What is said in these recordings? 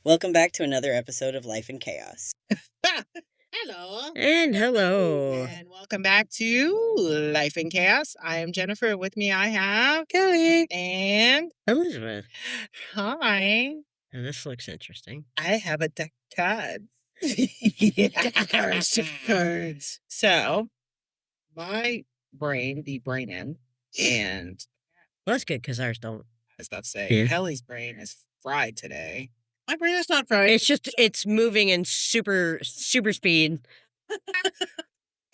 Welcome back to another episode of Life in Chaos. Hello. And hello. And welcome back to Life in Chaos. I am Jennifer. With me, I have Kelly. and Elizabeth. hi. And this looks interesting. I have a deck of cards. Deck of cards. So, my brain be braining, and Well, that's good because ours don't. I was about to say, Yeah. Kelly's brain is fried today. My brain is not fried. It's moving in super speed.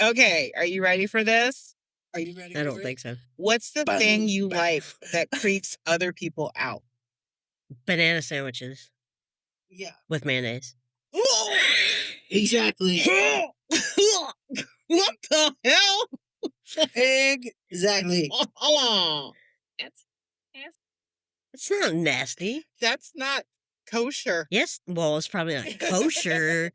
Okay, are you ready for this? Are you ready? I don't think so. What's the thing you like that creeps other people out? Banana sandwiches. Yeah. With mayonnaise. Exactly. What the hell? Exactly. That's It's not nasty. that's not kosher. Yes, well, it's probably not kosher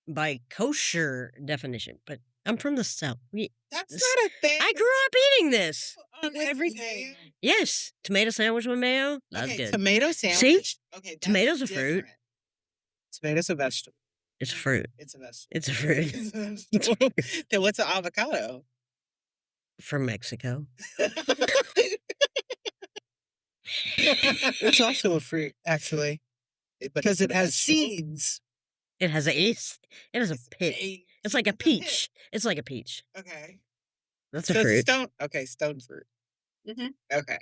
by kosher definition, but I'm from the South. That's not a thing. I grew up eating this. On everything. Yes, tomato sandwich with mayo. That's good. Tomato sandwich. See? Okay, that's Tomatoes a fruit. different. Tomatoes a vegetable. It's a fruit. It's a vegetable. It's a fruit. It's a vegetable. Then what's an avocado? From Mexico. It's also a fruit, actually, because it has seeds. It has a pit. It's like a peach. It's like a peach. Okay. That's a So fruit. stone fruit. Mm-hmm. Okay.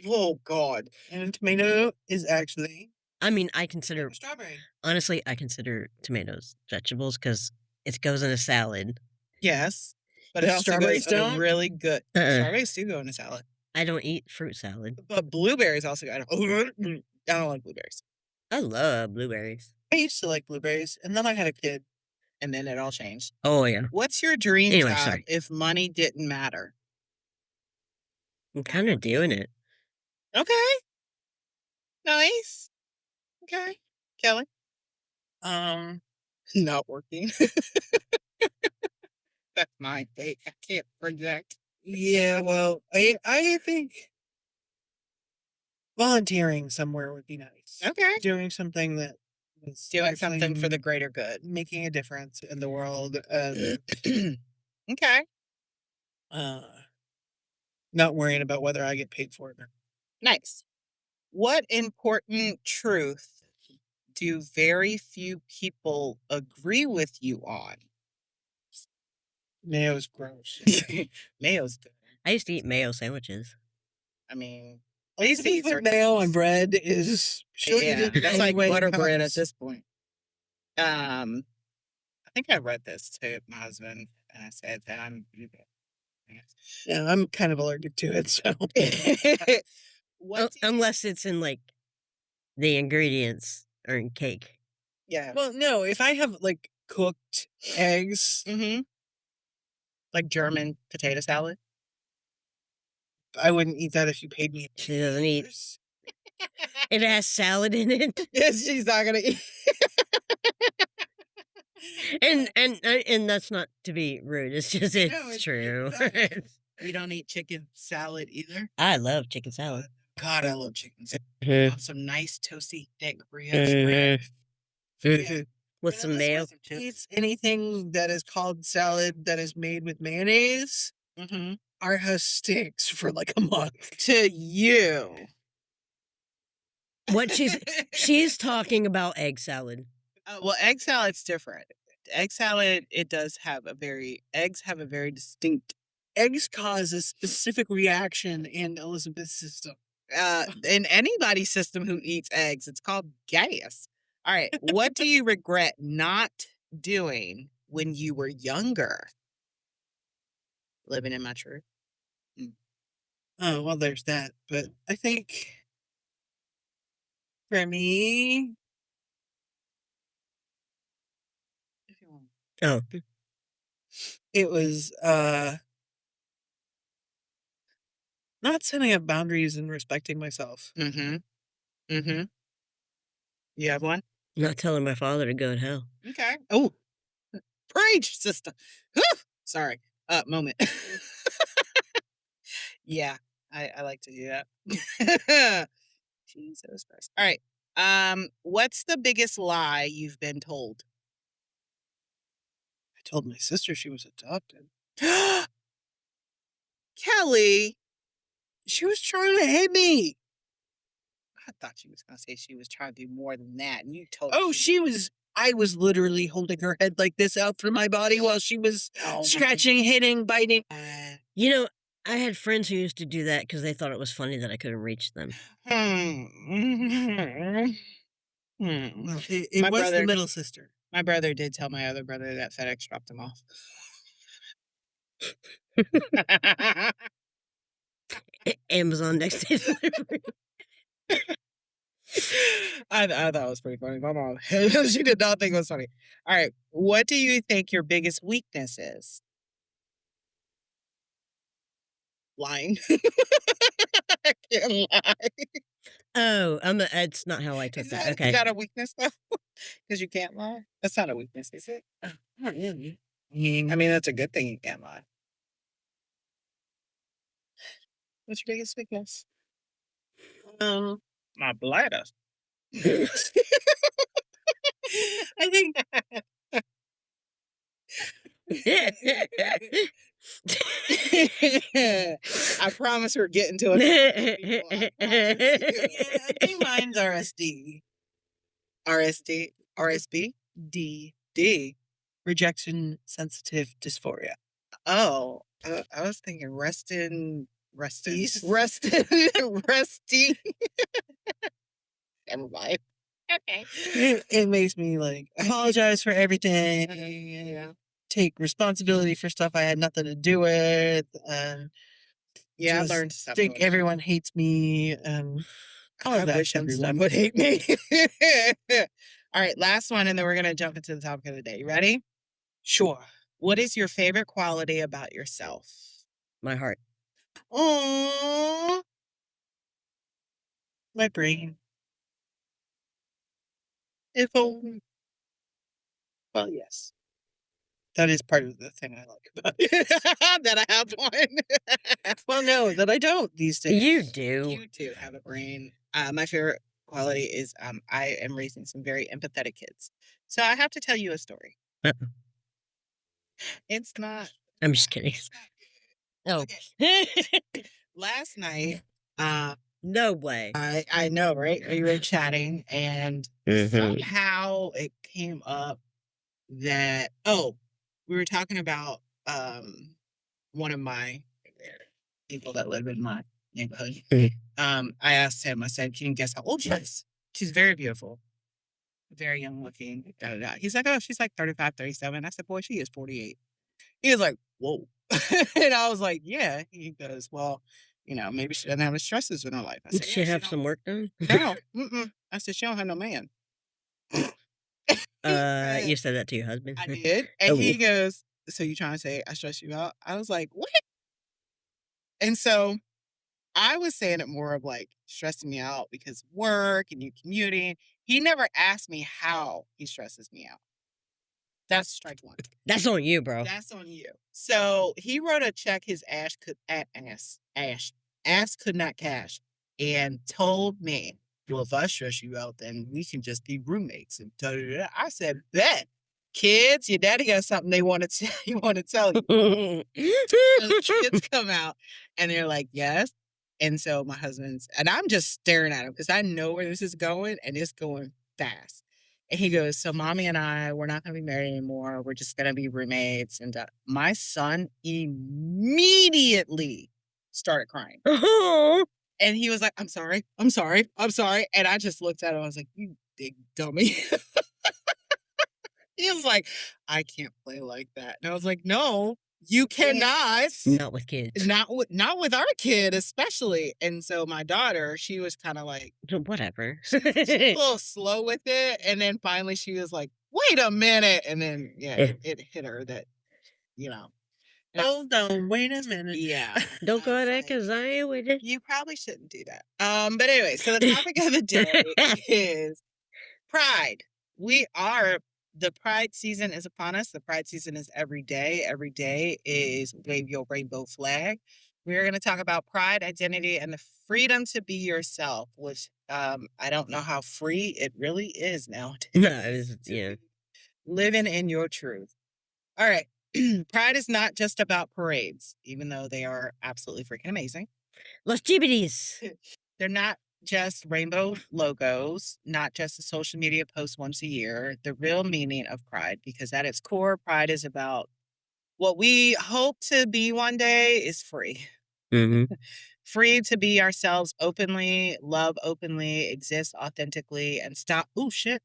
Oh, God. And tomato is actually I mean, I consider, strawberry. honestly, I consider tomatoes vegetables because it goes in a salad. Yes. But But it also strawberries goes in a don't? really good. Uh-uh. Strawberries do go in a salad. I don't eat fruit salad. But blueberries also go. I don't like blueberries. I love blueberries. I used to like blueberries, and then I had a kid. And then it all changed. Oh, yeah. What's your dream Anyway, job sorry. if money didn't matter? I'm kind of doing it. Okay. Nice. Okay. Kelly? Not working. That's my fate. I can't project. Yeah, well, I think volunteering somewhere would be nice. Okay. Doing something that is Doing something for actually the greater good. making a difference in the world. Okay. Not worrying about whether I get paid for it. Nice. What important truth do very few people agree with you on? Mayo's gross. Mayo's good. I used to eat mayo sandwiches. I mean, I used to put mayo on bread is yeah, that's like anyway butter bread at comes. this point. I think I read this to my husband, and I said that I'm. Yeah, I'm kind of allergic to it, so. What? Unless it's in like the ingredients or in cake. Yeah. Well, no, if I have like cooked eggs, Mm-hmm. Like German potato salad. I wouldn't eat that if you paid me. She doesn't eat. It has salad in it. Yes, she's not gonna eat. And that's not to be rude. It's just it's true. We don't eat chicken salad either. I love chicken salad. God, I love chicken salad. Mhm. Some nice toasty thick brioche bread. With some mayo. Eats anything that is called salad that is made with mayonnaise. Mm-hmm. Our house stinks for like a month. To you. What she's talking about egg salad. Well, egg salad's different. Egg salad, eggs have a very distinct. Eggs cause a specific reaction in Elizabeth's system. In anybody's system who eats eggs, it's called gas. All right. What do you regret not doing when you were younger? Living in my truth. Oh, well, there's that. But I think for me, Oh, it was not setting up boundaries and respecting myself. Mm-hmm. Mm-hmm. You have one? not telling my father to go to hell. Okay. Oh, preach, sister. Whew! Sorry. Moment. Yeah, I like to do that. Jesus Christ. All right. What's the biggest lie you've been told? I told my sister she was adopted. Kelly, She was trying to hit me. I thought she was gonna say she was trying to do more than that, and you told Oh, she she was. I was literally holding her head like this out from my body while she was Oh my scratching, hitting, biting. You know, I had friends who used to do that because they thought it was funny that I couldn't reach them. Hmm. Well, it My was the brother middle sister. my brother did tell my other brother that FedEx dropped him off. Amazon next day delivery. I thought it was pretty funny. My mom, she did not think it was funny. All right. What do you think your biggest weakness is? Lying. I can't lie. Oh, it's not how I took Is that. that, Okay. is that a weakness though? Because you can't lie? That's not a weakness, is it? Not really. I mean, that's a good thing you can't lie. What's your biggest weakness? My bladder. I think I promise we're getting to it. I promise you. Yeah, I think mine's RSD. RSD? RSB? D. D. Rejection sensitive dysphoria. Oh, I was thinking resting. East. Resting. Resty. Never mind. Okay. It makes me like apologize for everything. Yeah. Take responsibility for stuff I had nothing to do with, and Yeah, I just learned stuff. think everyone hates me. All I of that, wish someone would hate me. All right, last one, and then we're gonna jump into the topic of the day. You ready? Sure. What is your favorite quality about yourself? My heart. Oh, My brain. if only. Well, yes. That is part of the thing I like about it. That I have one. Well, no, that I don't these days. You do. You do have a brain. My favorite quality is I am raising some very empathetic kids. So I have to tell you a story. Uh-uh. It's not. I'm just kidding. It's not good. Oh. Okay. Last night, No way. I know, right? We were chatting, and somehow it came up that we were talking about one of my people that live in my neighborhood. I asked him, I said, can you guess how old she is? She's very beautiful, very young looking. Da, da, da. He's like, oh, she's like 35, 37. I said, boy, she is 48. He was like, whoa. And I was like, yeah. He goes, well, maybe she doesn't have any stresses in her life. I Did said, she yeah, have don't. some work done? No. Mm-mm. I said, she don't have no man. You said that to your husband? I did. And Oh. he goes, so you trying to say I stress you out? I was like, what? And so I was saying it more of like stressing me out because of work and you commuting. He never asked me how he stresses me out. That's strike one. That's on you, bro. That's on you. So he wrote a check his ass could not cash and told me, well, if I stress you out, then we can just be roommates. And da, da, da. I said, bet. Kids, your daddy got something they want to tell you. So the kids come out and they're like, yes. And so my husband's, and I'm just staring at him because I know where this is going and it's going fast. And he goes, so mommy and we're not going to be married anymore. We're just going to be roommates. And my son immediately started crying. And he was like, I'm sorry. I'm sorry. I'm sorry. And I just looked at him. I was like, you big dummy. He was like, I can't play like that. And I was like, no, you cannot. Not with kids. Not with our kid, especially. And so my daughter, she was kind of like, Whatever. she's a little slow with it. And then finally she was like, wait a minute. And then, it hit her that, Hold on, wait a minute. Yeah. Don't go I was there like, because I ain't with it. you probably shouldn't do that. But anyway, so the topic of the day is pride. The pride season is upon us. The pride season is every day. Every day is wave your rainbow flag. We're going to talk about pride, identity, and the freedom to be yourself, which I don't know how free it really is nowadays. No, it's, to yeah. be living in your truth. All right. Pride is not just about parades, even though they are absolutely freaking amazing. Los GBDs. They're not just rainbow logos, not just a social media post once a year. The real meaning of pride, because at its core, pride is about what we hope to be one day is free. Mm-hmm. Free to be ourselves openly, love openly, exist authentically, and stop. Oh, shit.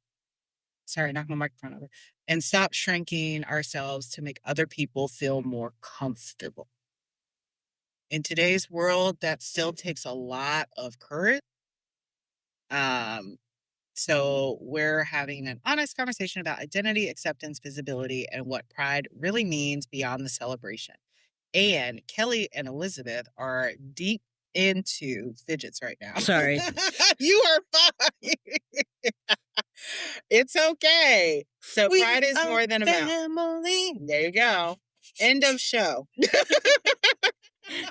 Sorry, knock my microphone over. And stop shrinking ourselves to make other people feel more comfortable. In today's world, that still takes a lot of courage. So we're having an honest conversation about identity, acceptance, visibility, and what pride really means beyond the celebration. And Kelly and Elizabeth are deep into fidgets right now. Sorry. You are fine. It's okay. So We pride is are more than about family. There you go. End of show.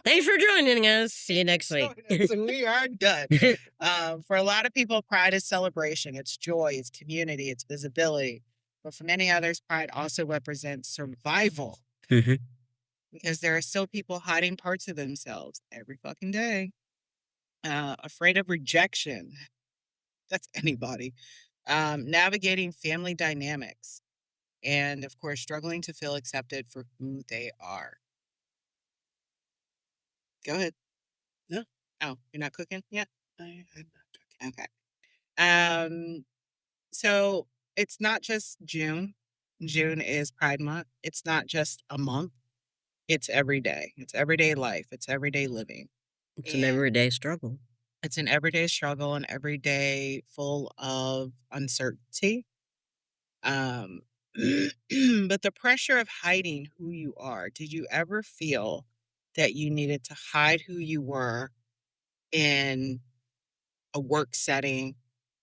Thanks for joining us. See you next week. So we are done. For a lot of people, pride is celebration. It's joy. It's community. It's visibility. But for many others, pride also represents survival. Mhm. Because there are still people hiding parts of themselves every fucking day, afraid of rejection. That's anybody. Navigating family dynamics, and of course, struggling to feel accepted for who they are. Go ahead. No. Oh, you're not cooking yet? I'm not cooking. Okay. So it's not just June. June is Pride Month. It's not just a month. It's every day. It's everyday life. It's everyday living. It's an everyday struggle. It's an everyday struggle, and every day full of uncertainty. Um, but the pressure of hiding who you are, did you ever feel that you needed to hide who you were in a work setting,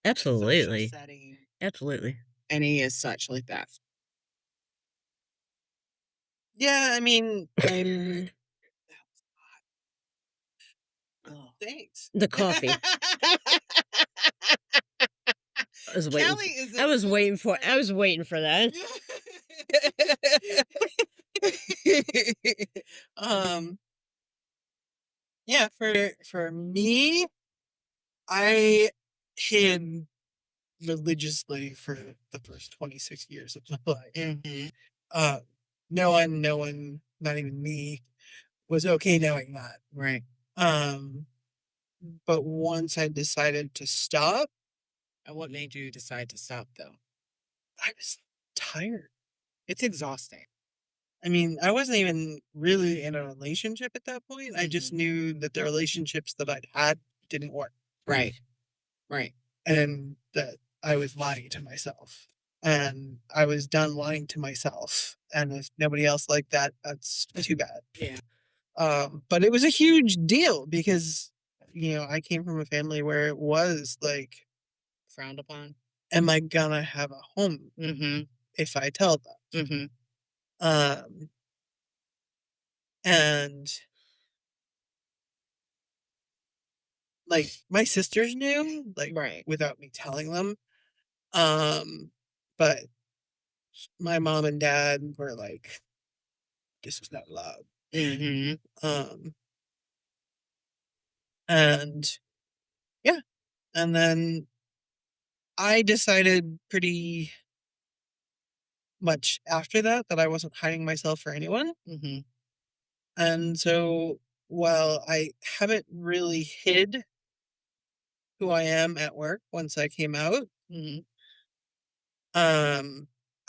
a social Absolutely. setting, Absolutely. any as such like that? Yeah, I mean, I'm. Oh, thanks. The coffee. I was waiting. Kelly is I was waiting for. I was waiting for that. um. Yeah, for me, I hid religiously for the first 26 years of my life. Mm-hmm. Uh, no one, not even me, was okay knowing that. Right. But once I decided to stop, And what made you decide to stop, though? I was tired. It's exhausting. I mean, I wasn't even really in a relationship at that point. I just Mhm. knew that the relationships that I'd had didn't work. Right. Right. And that I was lying to myself. And I was done lying to myself. And if nobody else liked that, that's too bad. Yeah. But it was a huge deal because, I came from a family where it was like, Frowned upon. am I gonna have a home Mm-hmm. if I tell them? Mm-hmm. Um, and like my sisters knew, like Right. without me telling them. But my mom and dad were like, this is not allowed. Mm-hmm. Um, and yeah, and then I decided pretty much after that I wasn't hiding myself for anyone. Mm-hmm. And so while I haven't really hid who I am at work once I came out, Mm-hmm.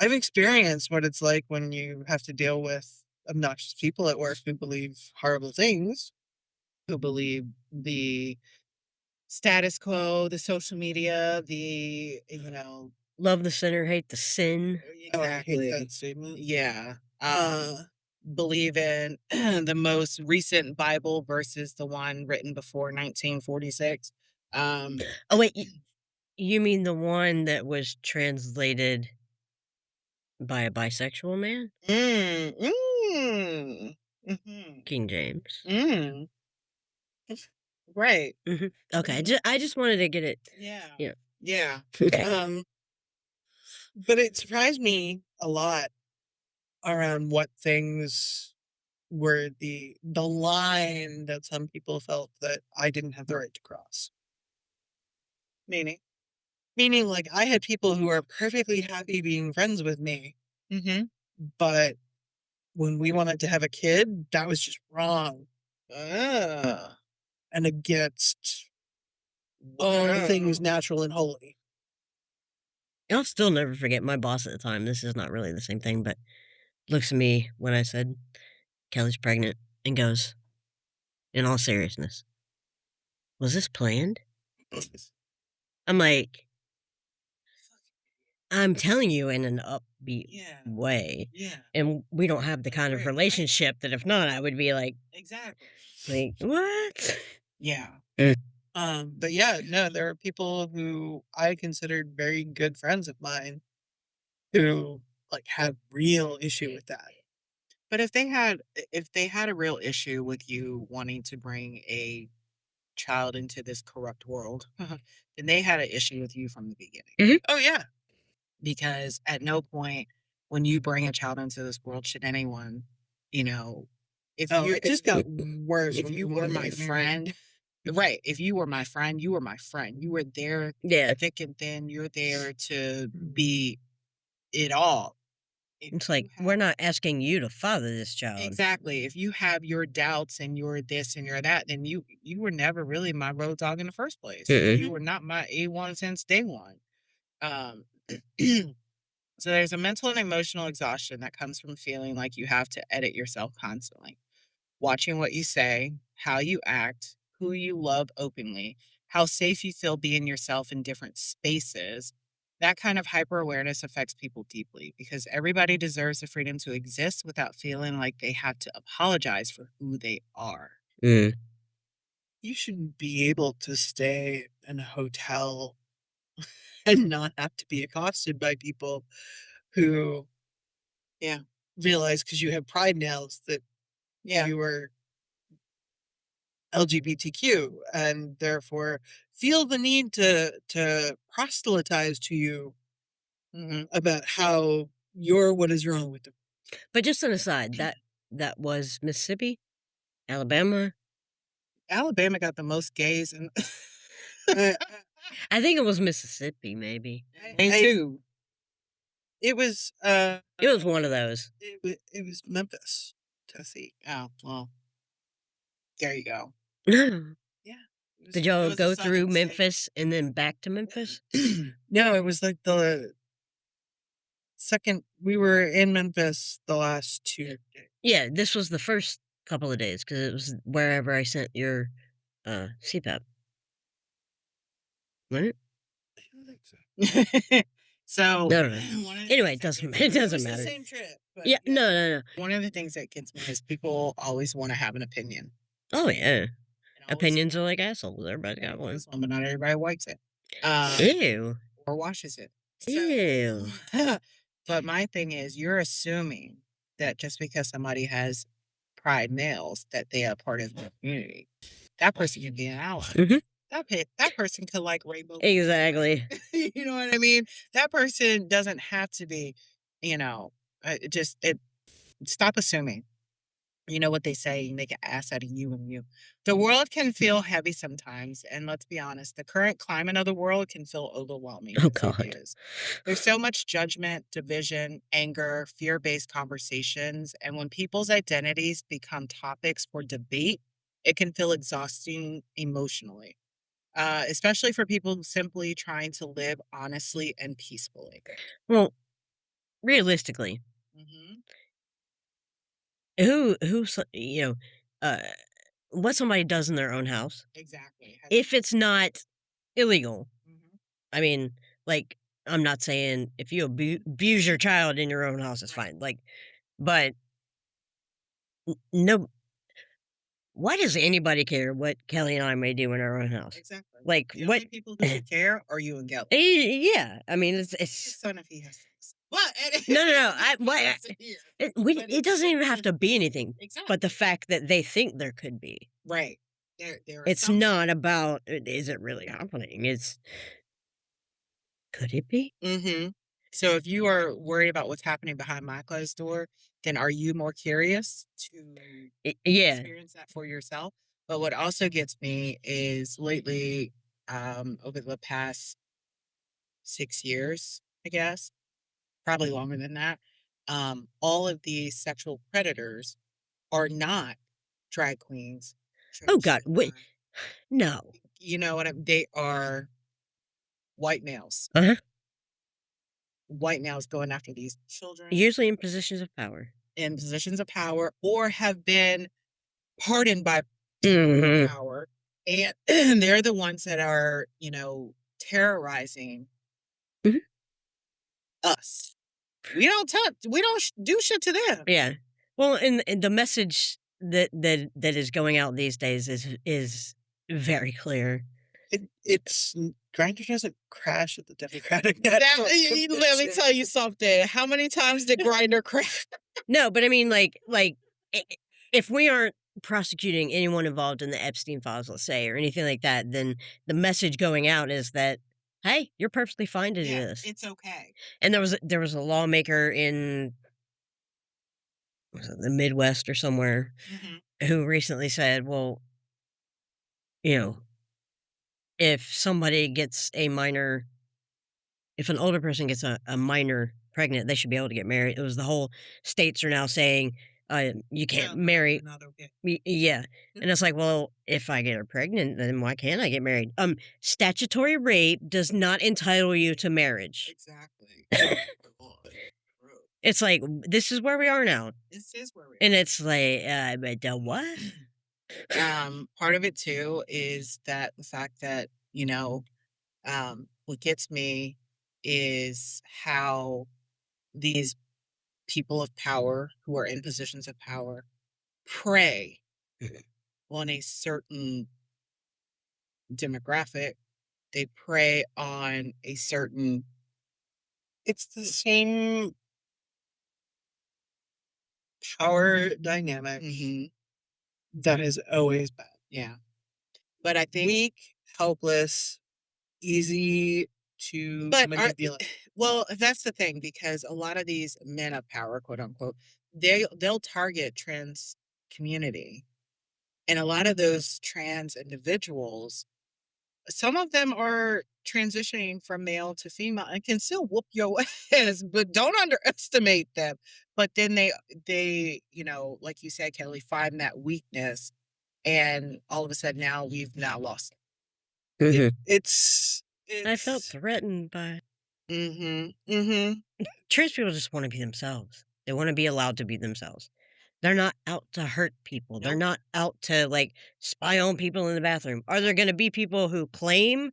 I've experienced what it's like when you have to deal with obnoxious people at work who believe horrible things. Who believe the status quo, the social media, Love the sinner, hate the sin. Oh, I hate exactly. that statement. Yeah. Uh, Believe in the most recent Bible versus the one written before 1946. Oh wait, you mean the one that was translated by a bisexual man? Mm, mm, Mhm. King James. Mm. Right. Okay, I just wanted to get it, Yeah. you know. Yeah. Um, but it surprised me a lot around what things were the line that some people felt that I didn't have the right to cross. Meaning? Meaning, like, I had people who are perfectly happy being friends with me, Mhm. but when we wanted to have a kid, that was just wrong Ah. and against all things Wow. natural and holy. I'll still never forget my boss at the time. This is not really the same thing, but looks at me when I said Kelly's pregnant and goes, in all seriousness, was this planned? I'm like, I'm telling you in an upbeat Yeah. way. Yeah. And we don't have the Like, kind of we're excited. relationship that if not, I would be Exactly. what? Yeah. But yeah, no, there are people who I considered very good friends of mine who like had real issue with that. But if they had a real issue with you wanting to bring a child into this corrupt world, then they had an issue with you from the beginning. Mhm. Oh yeah. Because at no point when you bring a child into this world should anyone, you know, if Oh, you it just got worse if when you we were wanted to my get married. friend, right? If you were my friend, you were my friend. You were there Yeah. thick and thin. You're there to be it all. If It's you like, we're have not asking you to father this child. exactly, if you have your doubts and you're this and you're that, then you were never really my road dog in the first place. Mm-mm. You were not my A1 since day one. Um, so there's a mental and emotional exhaustion that comes from feeling like you have to edit yourself constantly. Watching what you say, how you act, who you love openly, how safe you feel being yourself in different spaces. That kind of hyper awareness affects people deeply because everybody deserves the freedom to exist without feeling like they have to apologize for who they are. Mm. You should be able to stay in a hotel and not have to be accosted by people who Yeah. realize because you have pride nails that Yeah. you are LGBTQ and therefore feel the need to proselytize to you Hmm. about how you're what is wrong with them. But just an aside, that was Mississippi, Alabama. Alabama got the most gays and Uh, I think it was Mississippi, maybe. me I too. it was It was one of those. it was Memphis, Tennessee. Oh, well, there you go. Did Yeah, it y'all was a go through southern state. Memphis and then back to Memphis? No, it was like the second we were in Memphis the last 2 days. Yeah, this was the first couple of days because it was wherever I sent your CPAP. Right? I don't think so. So No, no, no. one of the Anyway, things that gets it It doesn't was the matter. same trip, but Yeah, yeah. no, no, no. one of the things that gets me is people always want to have an opinion Oh yeah, and always opinions are like assholes. Everybody's got everybody one. has one, but not everybody wipes it, um, Ew, or washes it. So, ew. but my thing is, you're assuming that just because somebody has pride nails, that they are part of the community. That person can be an ally. Mhm. That person could like rainbow. Exactly. You know what I mean? That person doesn't have to be, you know, stop assuming. You know what they say, you make an ass out of you and you. The world can feel heavy sometimes. And let's be honest, the current climate of the world can feel overwhelming Oh because it God. is. There's so much judgment, division, anger, fear based conversations. And when people's identities become topics for debate, it can feel exhausting emotionally, especially for people simply trying to live honestly and peacefully. Well, realistically, Hmm. you know, uh, what somebody does in their own house, Exactly. if it's not illegal. Mhm. I mean, like, I'm not saying if you abuse your child in your own house, it's Right. fine. Like, but no, why does anybody care what Kelly and I may do in our own house? Exactly. Like, The what? only people who should care are you and Gelly. Yeah, I mean, Ask your it's son if he has. Well, No, no, no. It doesn't even have to be anything, Exactly. but the fact that they think there could be. Right. There are It's some. not about, is it really happening? It's, could it be? Mhm. So if you are worried about what's happening behind my closed door, then are you more curious to Yeah. experience that for yourself? But what also gets me is lately, over the past 6 years, I guess, probably longer than that, all of these sexual predators are not drag queens, Oh God, wait, transgender, no. you know what they are white males. Uh-huh. White males going after these children Usually in positions of power. in positions of power or have been pardoned by Mhm. power. And they're the ones that are, terrorizing Mhm. us. We don't do shit to them. Yeah. Well, and the message that is going out these days is very clear. It's Grindr doesn't crash at the Democratic That, National let me Convention. tell you something. How many times did Grinder crash? No, but I mean, like if we aren't prosecuting anyone involved in the Epstein files, let's say, or anything like that, then the message going out is that, hey, you're perfectly fine to do Yeah, this. it's okay. And there was a lawmaker in, was it the Midwest or somewhere, Hmm. who recently said, well, you know, if somebody gets a minor, if an older person gets a minor pregnant, they should be able to get married. It was the whole states are now saying, you can't marry. Not okay. Yeah. And it's like, well, if I get her pregnant, then why can't I get married? Statutory rape does not entitle you to marriage. Exactly. God. Bro. It's like, this is where we are now. This is where we And it's like, but the what? Part of it too is that the fact that, what gets me is how these people of power who are in positions of power prey on a certain demographic. They prey on a certain. It's the same power dynamic Mhm. that is always bad. Yeah. But I think. Weak, helpless, easy to But manipulate. well, that's the thing because a lot of these men of power, quote unquote, they'll target trans community, and a lot of those trans individuals, some of them are transitioning from male to female and can still whoop your ass, but don't underestimate them. But then they like you said, Kelly, find that weakness, and all of a sudden now we've now lost It, Mhm. it's I felt it's threatened by. it. Mm-hmm. Mm-hmm. Trans people just want to be themselves. They want to be allowed to be themselves. They're not out to hurt people. They're Nope. not out to like spy on people in the bathroom. Are there going to be people who claim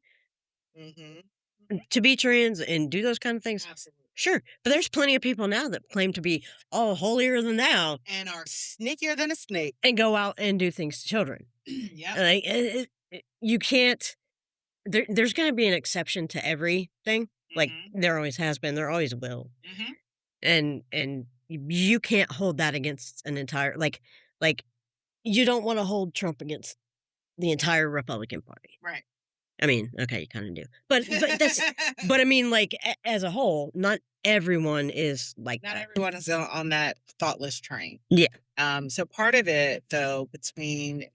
Mm-hmm. to be trans and do those kind of things? Absolutely. Sure, but there's plenty of people now that claim to be all holier than thou And are sneakier than a snake. and go out and do things to children. Yep. Like you can't. There's going to be an exception to everything. Like Mm-hmm. there always has been. There always will. Mm-hmm. And you can't hold that against an entire like you don't want to hold Trump against the entire Republican Party. Right. I mean, okay, you kind of do, but that's but I mean, like as a whole, not everyone is like Not that. everyone is on that thoughtless train. Yeah. So part of it, though, between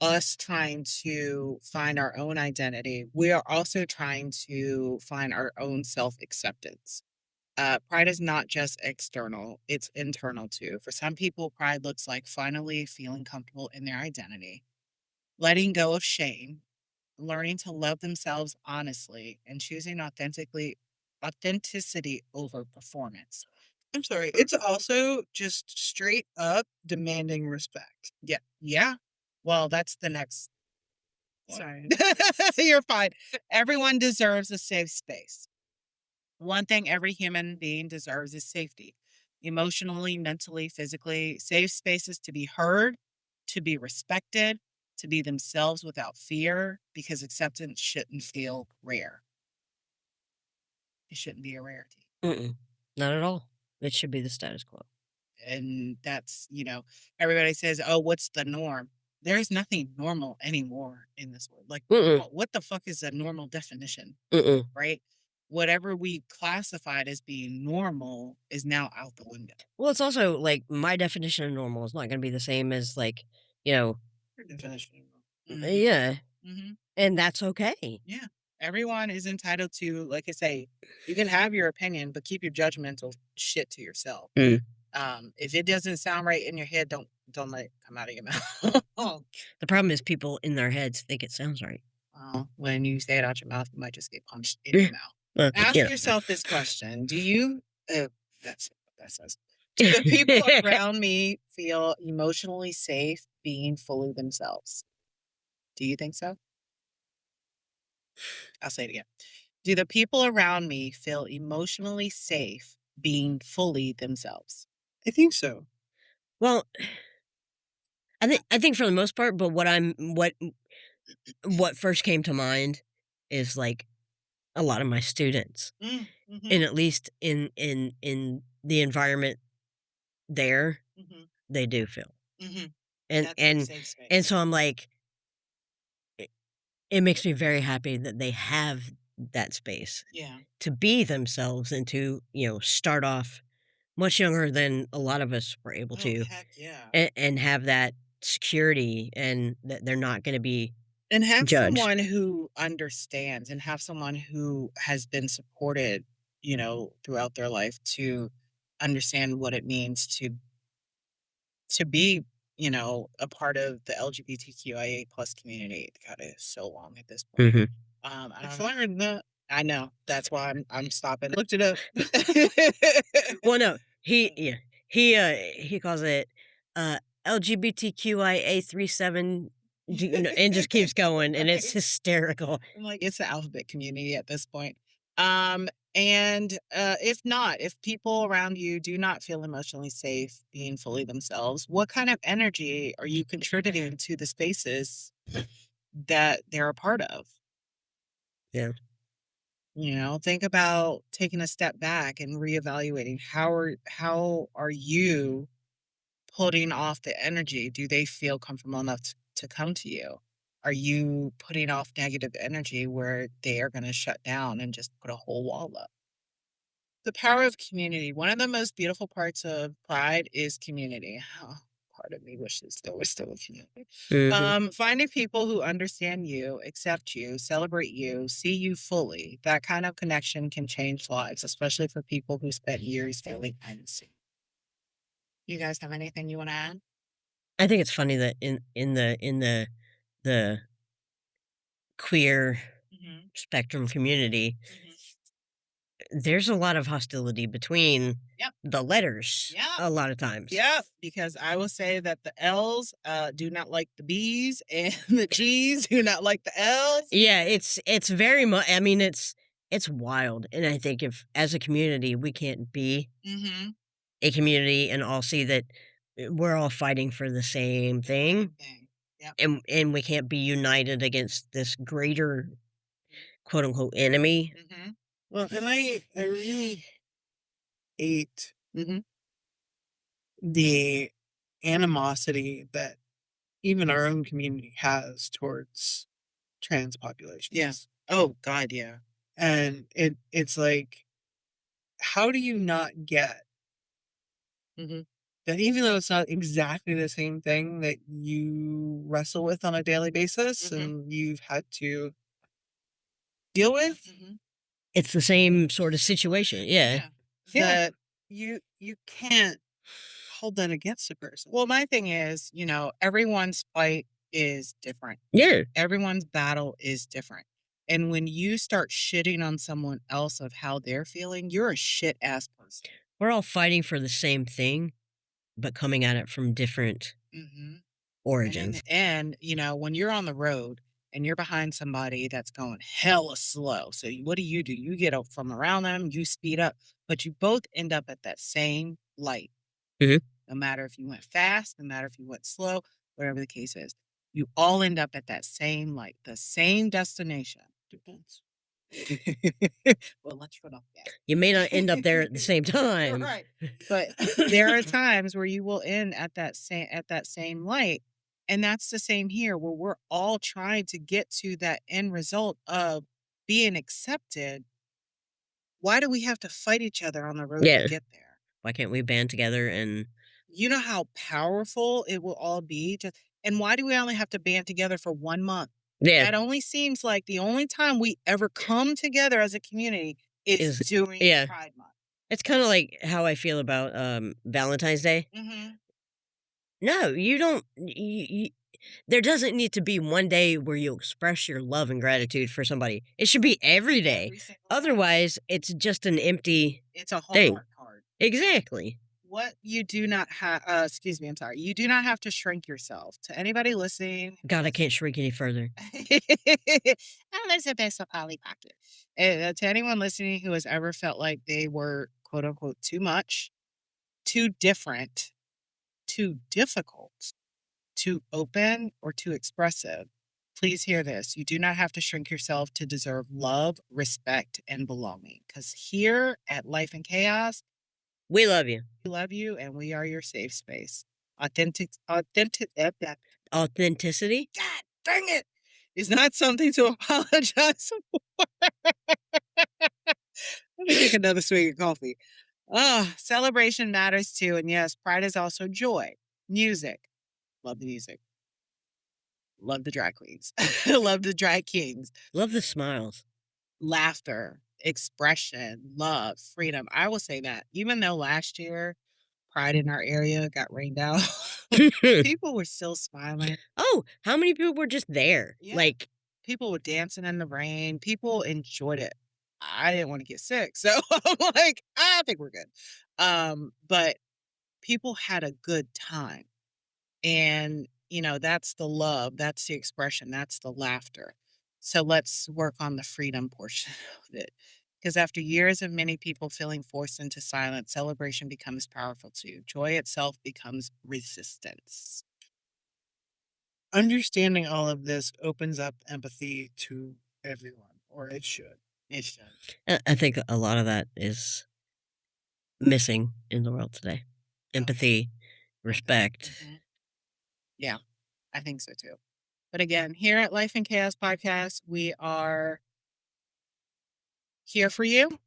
us trying to find our own identity, we are also trying to find our own self acceptance. Pride is not just external; it's internal too. For some people, pride looks like finally feeling comfortable in their identity, letting go of shame, learning to love themselves honestly, and choosing authenticity over performance. I'm sorry. It's also just straight up demanding respect. Yeah. Yeah. Well, that's the next. Sorry. You're fine. Everyone deserves a safe space. One thing every human being deserves is safety, emotionally, mentally, physically, safe spaces to be heard, to be respected, to be themselves without fear, because acceptance shouldn't feel rare. It shouldn't be a rarity. Mm-mm. Not at all. It should be the status quo. And that's, everybody says, "Oh, what's the norm?" There's nothing normal anymore in this world. Like, Mm-mm. what the fuck is a normal definition, Mm-mm. right? Whatever we classified as being normal is now out the window. Well, it's also like my definition of normal is not going to be the same as like, you know, Your definition of Mhm, yeah, mhm. and that's okay. Yeah. Everyone is entitled to, like I say, you can have your opinion, but keep your judgmental shit to yourself. Mm. If it doesn't sound right in your head, don't let it come out of your mouth. The problem is people in their heads think it sounds right. When you say it out your mouth, you might just get punched in Yeah. your mouth. Ask Yeah. yourself this question: Do you? That's what that says. Do the people around me feel emotionally safe being fully themselves? Do you think so? I'll say it again. Do the people around me feel emotionally safe being fully themselves? I think so. Well, I think for the most part, but what first came to mind is like a lot of my students, Mm-hmm. and at least in the environment there, Mm-hmm. they do feel, Mm-hmm. and That's their and safe space. and so I'm like, it makes me very happy that they have that space Yeah. to be themselves and to start off much younger than a lot of us were able Oh, to, heck yeah. and have that security and that they're not going to be And have judged. someone who understands and have someone who has been supported, throughout their life to understand what it means to be, a part of the LGBTQIA plus community. God, it is so long at this point. Hmm. I It's don't know. learned that. I know. That's why I'm stopping. Looked it up. Well, no, he calls it LGBTQIA 37, and just keeps going, and it's Right. hysterical. I'm like, it's the alphabet community at this point. If people around you do not feel emotionally safe being fully themselves, what kind of energy are you contributing to the spaces that they're a part of? Yeah. Think about taking a step back and reevaluating how are you putting off the energy? Do they feel comfortable enough to come to you? Are you putting off negative energy where they are going to shut down and just put a whole wall up? The power of community. One of the most beautiful parts of Pride is community. Oh, part of me wishes there was still a community. Hmm. Finding people who understand you, accept you, celebrate you, see you fully. That kind of connection can change lives, especially for people who spent years feeling unseen. You guys have anything you want to add? I think it's funny that in the queer Mm-hmm. spectrum community, Mm-hmm. there's a lot of hostility between Yep. the letters Yep. a lot of times. Yep. Because I will say that the L's do not like the B's, and the G's do not like the L's. Yeah, it's very much. I mean, it's wild, and I think if as a community we can't be Mm-hmm. a community and all see that we're all fighting for the same thing, Thing. Yep. and we can't be united against this greater quote unquote enemy. Mm-hmm. Well, and I really hate Mm-hmm. the animosity that even our own community has towards trans populations. Yeah. Oh God, yeah. And it's like, how do you not get Mm-hmm. that even though it's not exactly the same thing that you wrestle with on a daily basis Mm-hmm. and you've had to deal with, Mm-hmm. It's the same sort of situation. Yeah. Yeah. Yeah. that you can't hold that against a person. Well, my thing is, everyone's fight is different. Yeah. Everyone's battle is different. And when you start shitting on someone else of how they're feeling, you're a shit ass person. We're all fighting for the same thing, but coming at it from different Mm-hmm. And in origins. the end, when you're on the road and you're behind somebody that's going hella slow, so what do? You get up from around them, you speed up, but you both end up at that same light. Mhm. No matter if you went fast, no matter if you went slow, whatever the case is, you all end up at that same light, the same destination. Depends. Well, let's run off gas. You may not end up there at the same time. Right. But there are times where you will end at that same light. And that's the same here, where we're all trying to get to that end result of being accepted. Why do we have to fight each other on the road Yeah. to get there? Why can't we band together and You know how powerful it will all be? And why do we only have to band together for 1 month? yeah, That only seems like the only time we ever come together as a community is during yeah. Pride Month. It's kind of like how I feel about Valentine's Day. No, you don't. There doesn't need to be one day where you express your love and gratitude for somebody. It should be every day. Every single day. Otherwise, it's just an empty It's a thing. Hallmark card. Exactly. What you do not have, excuse me, I'm sorry. You do not have to shrink yourself. To anybody listening, God, I can't shrink any further. oh, there's a best of Polly Pocket. To anyone listening who has ever felt like they were quote unquote too much, too different, too difficult, too open, or too expressive, please hear this. You do not have to shrink yourself to deserve love, respect, and belonging. Because here at Life in Chaos, We love you. we love you and we are your safe space. Authenticity. Authenticity? God dang it! Is not something to apologize for. Let me take another swig of coffee. Celebration matters too. And yes, pride is also joy. Music. Love the music. Love the drag queens. Love the drag kings. Love the smiles. Laughter, expression, love, freedom. I will say that. Even though last year pride in our area got rained out, people were still smiling. Oh, how many people were just there? Yeah. Like, People were dancing in the rain. People enjoyed it. I didn't want to get sick. So I'm like, I think we're good. But people had a good time. And, that's the love, that's the expression, that's the laughter. So let's work on the freedom portion of it. Because after years of many people feeling forced into silence, celebration becomes powerful too. Joy itself becomes resistance. Understanding all of this opens up empathy to everyone, or it should. It should. I think a lot of that is missing in the world today. Empathy, respect. Mhm. Yeah, I think so too. But again, here at Life in Chaos Podcast, we are here for you.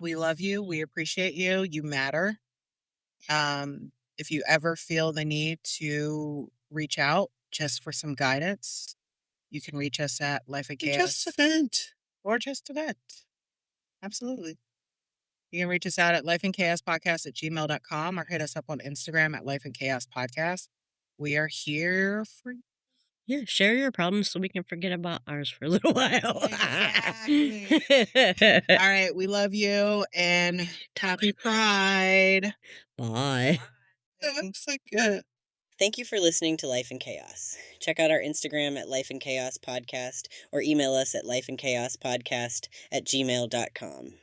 We love you. We appreciate you. You matter. If you ever feel the need to reach out just for some guidance, you can reach us at Life in Chaos. Just a vent. Or just a vent. Absolutely. You can reach us out at lifeinchaospodcast@gmail.com or hit us up on Instagram at Life in Chaos Podcast. We are here for you. Yeah, share your problems so we can forget about ours for a little while. Exactly. All right, we love you and happy Pride. Bye. It looks like Thank you for listening to Life in Chaos. Check out our Instagram at Life in Chaos Podcast or email us at lifeinchaospodcast@gmail.com.